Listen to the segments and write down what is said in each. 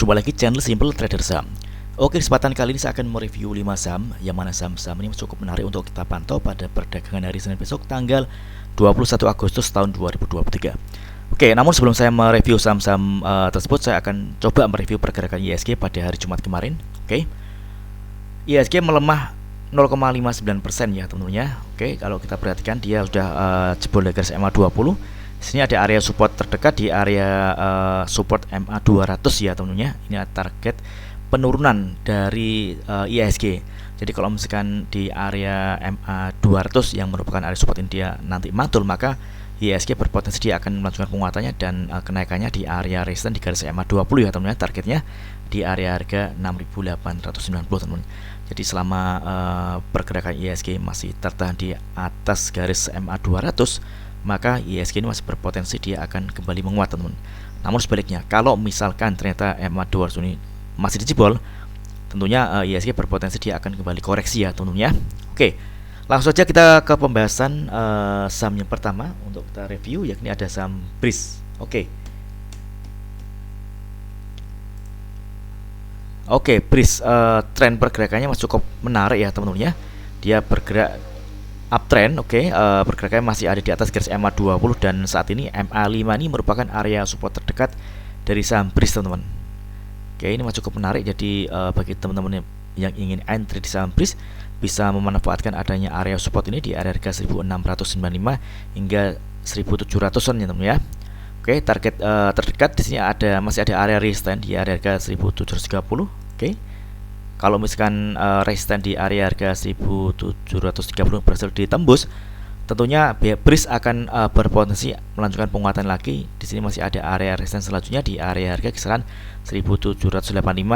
Jumpa lagi channel Simple Trader Saham. Oke, kesempatan kali ini saya akan mereview 5 saham yang mana saham-saham ini cukup menarik untuk kita pantau pada perdagangan hari Senin besok tanggal 21 Agustus tahun 2023. Oke, namun sebelum saya mereview saham-saham tersebut, saya akan coba mereview pergerakan IHSG pada hari Jumat kemarin. Oke, IHSG melemah 0,59% ya teman-teman ya. Oke, kalau kita perhatikan dia sudah jebol dari garis MA 20. Di sini ada area support terdekat di area support MA 200 ya teman-teman ya. Ini target penurunan dari IHSG. Jadi kalau misalkan di area MA 200 yang merupakan area support ini dia nanti mantul, maka IHSG berpotensi dia akan melanjutkan penguatannya dan kenaikannya di area resisten di garis MA 20 ya teman-teman. Targetnya di area harga 6.890 teman-teman. Jadi selama pergerakan IHSG masih tertahan di atas garis MA 200, maka IHSG ini masih berpotensi dia akan kembali menguat teman-teman. Namun sebaliknya, kalau misalkan ternyata MA 200 ini masih dijebol, tentunya IHSG berpotensi dia akan kembali koreksi ya teman-teman ya. Oke, langsung saja kita ke pembahasan saham yang pertama untuk kita review, yakni ada saham BRIS. Oke, BRIS tren pergerakannya masih cukup menarik ya teman-teman ya. Dia bergerak uptrend, pergerakannya masih ada di atas garis MA 20 dan saat ini MA 5 ini merupakan area support terdekat dari saham BRIS teman-teman. Oke, ini masih cukup menarik. Jadi bagi teman-teman yang ingin entry di saham BRIS bisa memanfaatkan adanya area support ini di area harga 1695 hingga 1700-an ya teman-teman ya. Oke, target terdekat di sini masih ada area resistance di area harga 1730. Oke. Kalau misalkan resisten di area harga 1730 berhasil ditembus, tentunya BRIS akan berpotensi melanjutkan penguatan lagi. Di sini masih ada area resisten selanjutnya di area harga kisaran 1785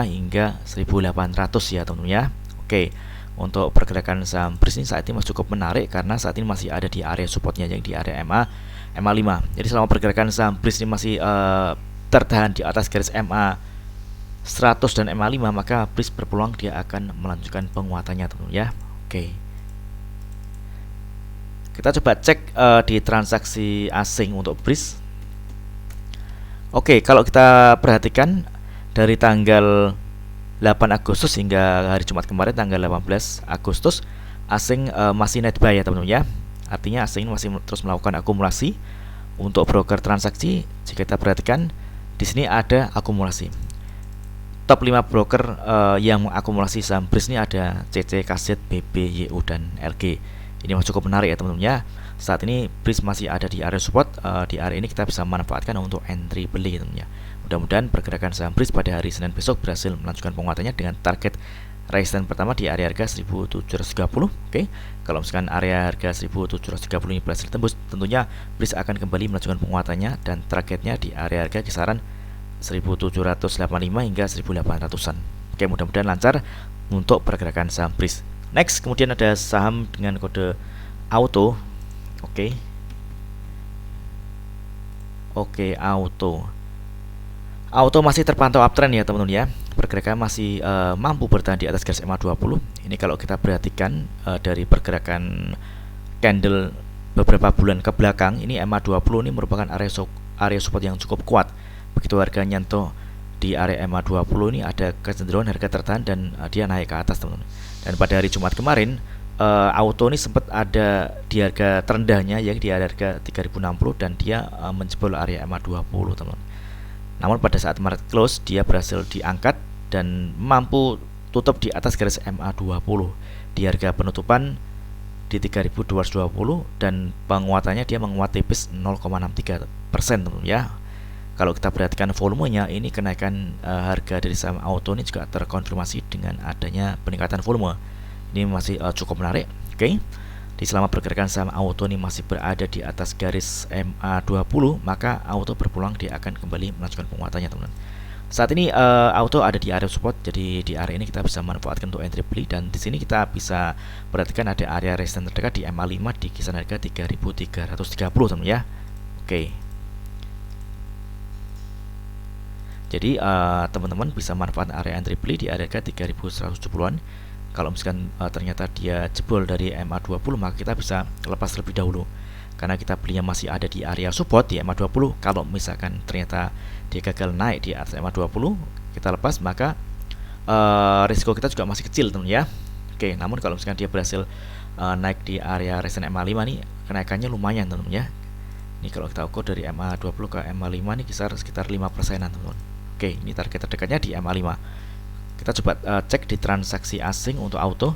hingga 1800 ya teman-teman ya. Oke. Untuk pergerakan saham BRIS ini saat ini masih cukup menarik karena saat ini masih ada di area supportnya yang di area MA 5. Jadi selama pergerakan saham BRIS ini masih tertahan di atas garis MA 100 dan MA 5, maka BRIS berpeluang dia akan melanjutkan penguatannya teman-teman ya. Oke. Kita coba cek di transaksi asing untuk BRIS. Oke, kalau kita perhatikan dari tanggal 8 Agustus hingga hari Jumat kemarin tanggal 18 Agustus, asing masih net buy ya teman-teman ya. Artinya asing masih terus melakukan akumulasi. Untuk broker transaksi, jika kita perhatikan di sini ada akumulasi. Top 5 broker yang mengakumulasi saham BRIS ini ada CC, KZ, BB, YU dan LG. Ini masih cukup menarik ya teman-teman ya. Saat ini BRIS masih ada di area support. Di area ini kita bisa manfaatkan untuk entry beli teman-teman ya. Mudah-mudahan pergerakan saham BRIS pada hari Senin besok berhasil melanjutkan penguatannya dengan target resisten pertama di area harga 1730. Oke. Kalau misalkan area harga 1730 ini berhasil tembus, tentunya BRIS akan kembali melanjutkan penguatannya dan targetnya di area harga kisaran 1785 hingga 1800-an. Oke, mudah-mudahan lancar untuk pergerakan saham BRIS. Next, kemudian ada saham dengan kode auto. Oke, auto masih terpantau uptrend ya teman-teman ya. Pergerakan masih mampu bertahan di atas garis MA 20. Ini kalau kita perhatikan dari pergerakan candle beberapa bulan ke belakang, ini MA 20 ini merupakan area support yang cukup kuat. Begitu harga nyentuh di area MA 20 ini ada kecenderungan harga tertahan dan dia naik ke atas teman-teman. Dan pada hari Jumat kemarin auto ini sempat ada di harga terendahnya yang di harga 3060 dan dia menjebol area MA 20 teman-teman. Namun pada saat market close dia berhasil diangkat dan mampu tutup di atas garis MA 20 di harga penutupan di 3220 dan penguatannya dia menguat tipis 0,63% teman-teman ya. Kalau kita perhatikan volumenya, ini kenaikan harga dari saham auto ini juga terkonfirmasi dengan adanya peningkatan volume. Ini masih cukup menarik. Oke. Di selama pergerakan saham auto ini masih berada di atas garis MA 20, maka auto berpeluang dia akan kembali melanjutkan penguatannya teman-teman. Saat ini auto ada di area support, jadi di area ini kita bisa manfaatkan untuk entry beli dan di sini kita bisa perhatikan ada area resisten terdekat di MA 5 di kisaran harga 3330 teman-teman ya. Oke. Jadi teman-teman bisa manfaatkan area entry beli di area harga 3170-an. Kalau misalkan ternyata dia jebol dari MA 20, maka kita bisa lepas terlebih dahulu. karena kita belinya masih ada di area support di MA 20. Kalau misalkan ternyata dia gagal naik di atas MA 20, kita lepas, maka risiko kita juga masih kecil teman ya. Oke, namun kalau misalkan dia berhasil naik di area resistance MA5 nih, kenaikannya lumayan teman ya. Ini kalau kita ukur dari MA20 ke MA5 nih sekitar 5%-an teman-teman. Oke, ini target terdekatnya di MA5. Kita coba cek di transaksi asing untuk auto.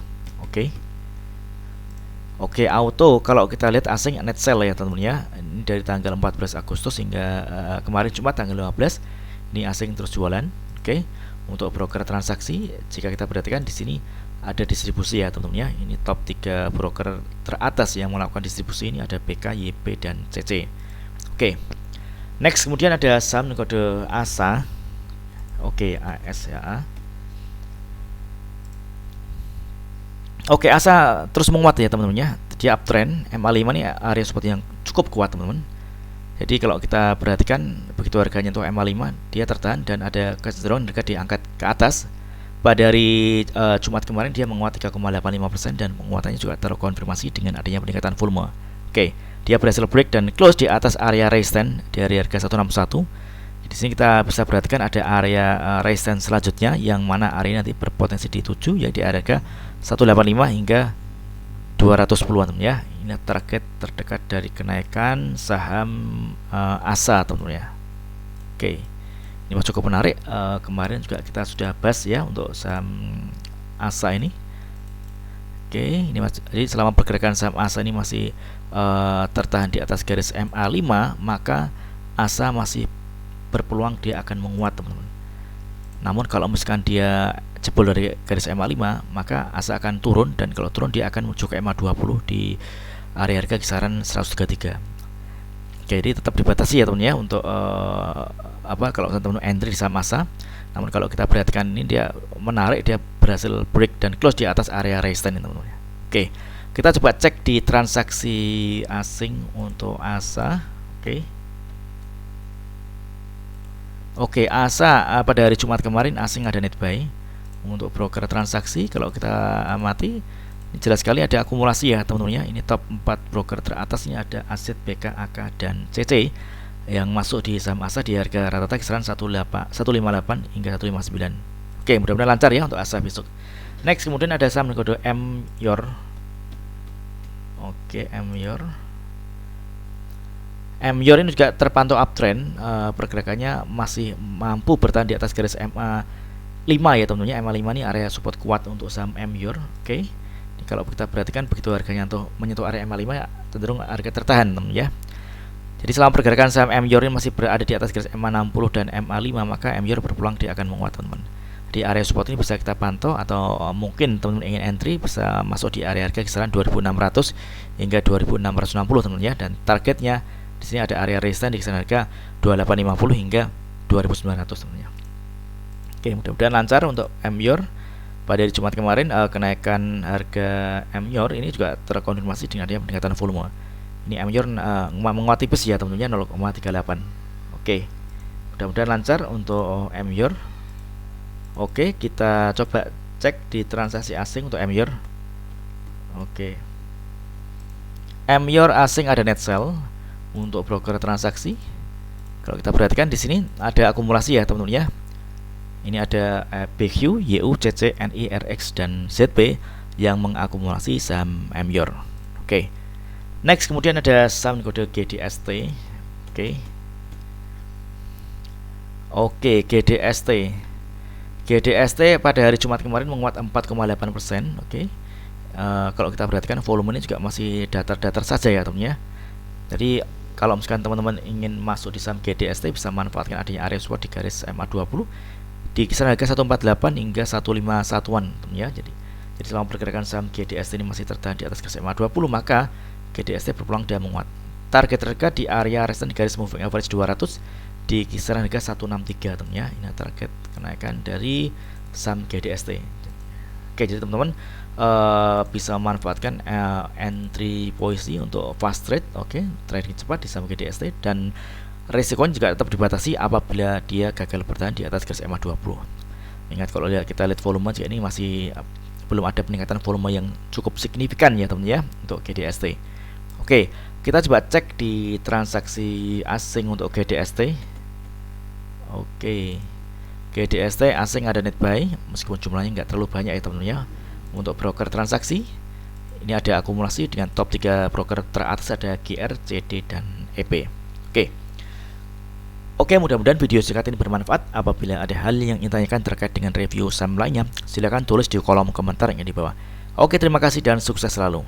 Oke, auto kalau kita lihat asing net sell ya teman-teman ya. Ini dari tanggal 14 Agustus hingga kemarin Jumat tanggal 15. Ini asing terus jualan. Oke. Untuk broker transaksi, jika kita perhatikan di sini ada distribusi ya teman-teman ya. Ini top 3 broker teratas yang melakukan distribusi ini ada BK, YP dan CC. Oke. Next kemudian ada saham kode ASA. Oke, ASA. Oke, ASA terus menguat ya teman-teman ya. Dia uptrend, MA5 ini area support yang cukup kuat teman-teman. Jadi kalau kita perhatikan begitu harganya untuk MA5 dia tertahan dan ada kecenderungan harga diangkat ke atas. Pada hari Jumat kemarin dia menguat 3,85% dan penguatannya juga terkonfirmasi dengan adanya peningkatan volume. Oke, dia berhasil break dan close di atas area resistance dari harga 161. Di sini kita bisa perhatikan ada area resistance selanjutnya yang mana area nanti berpotensi dituju yaitu di harga 185 hingga 210-an ya. Ini target terdekat dari kenaikan saham ASA teman-teman ya. Oke. Ini masih cukup menarik. Kemarin juga kita sudah bahas ya untuk saham ASA ini. Oke, ini jadi selama pergerakan saham ASA ini masih tertahan di atas garis MA5, maka ASA masih berpeluang dia akan menguat teman-teman. Namun kalau misalkan dia jebol dari garis MA5, maka ASA akan turun dan kalau turun dia akan menuju ke MA20 di area harga kisaran 133. Jadi tetap dibatasi ya teman ya untuk kalau teman-teman entry di saham ASA. Namun kalau kita perhatikan ini dia menarik, dia berhasil break dan close di atas area resistance teman-teman ya. Oke, kita coba cek di transaksi asing untuk ASA. Oke, ASA pada hari Jumat kemarin asing ada net buy. Untuk broker transaksi kalau kita amati ini jelas sekali ada akumulasi ya teman-teman ya. Ini top 4 broker teratasnya ada Aset, BK, AK dan CC yang masuk di saham ASA di harga rata-rata kisaran 158 hingga 159. Oke, mudah-mudahan lancar ya untuk ASA besok. Next kemudian ada saham kode MYOR. Oke, MYOR ini juga terpantau uptrend, pergerakannya masih mampu bertahan di atas garis MA5 ya teman-teman ya. MA5 ini area support kuat untuk saham MYOR. Oke. Ini kalau kita perhatikan begitu harganya untuk menyentuh area MA5 ya, cenderung harga tertahan teman-teman ya. Jadi selama pergerakan saham MYOR ini masih berada di atas garis MA60 dan MA5, maka MYOR berpeluang dia akan menguat teman-teman. Di area support ini bisa kita pantau atau mungkin teman-teman ingin entry bisa masuk di area harga kisaran 2600 hingga 2660 teman-teman ya, dan targetnya di sini ada area resistance di kisaran harga 2850 hingga 2900 teman-teman. Oke, mudah-mudahan lancar untuk MYOR. Pada hari Jumat kemarin kenaikan harga MYOR ini juga terkonfirmasi dengan adanya peningkatan volume. Ini MYOR menguat tipis ya teman-teman 0,38. Oke. Mudah-mudahan lancar untuk MYOR. Oke, kita coba cek di transaksi asing untuk MYOR. Oke. MYOR asing ada net sell. Untuk broker transaksi, kalau kita perhatikan di sini ada akumulasi ya teman-teman ya. Ini ada BQ, YU, CC, NI, RX dan ZP yang mengakumulasi saham MYOR. Oke. Next kemudian ada saham kode GDST. Oke, GDST pada hari Jumat kemarin menguat 4,8%. Oke. Kalau kita perhatikan volume ini juga masih datar-datar saja ya teman-teman ya. Jadi kalau misalkan teman-teman ingin masuk di saham GDST bisa manfaatkan adanya area support di garis MA20 di kisaran harga 148 hingga 151-an ya. Jadi selama pergerakan saham GDST ini masih tertahan di atas garis MA20, maka GDST berpeluang dia menguat. Target terdekat di area resistance di garis moving average 200 di kisaran harga 163 teman ya. Ini target kenaikan dari saham GDST. Oke, jadi teman-teman bisa memanfaatkan entry posisi untuk fast trade, trading cepat di saham GDST, dan risikonya juga tetap dibatasi apabila dia gagal bertahan di atas garis MA20. Ingat kalau kita lihat volume juga ini masih belum ada peningkatan volume yang cukup signifikan ya teman-teman ya untuk GDST. Oke, kita coba cek di transaksi asing untuk GDST. Oke. Oke, di ST asing ada NetBuy, meskipun jumlahnya nggak terlalu banyak ya teman-teman ya. Untuk broker transaksi, ini ada akumulasi dengan top 3 broker teratas ada GR, CD, dan EP. Oke, mudah-mudahan video singkat ini bermanfaat. Apabila ada hal yang ingin tanyakan terkait dengan review saham lainnya, silahkan tulis di kolom komentar yang di bawah. Oke, terima kasih dan sukses selalu.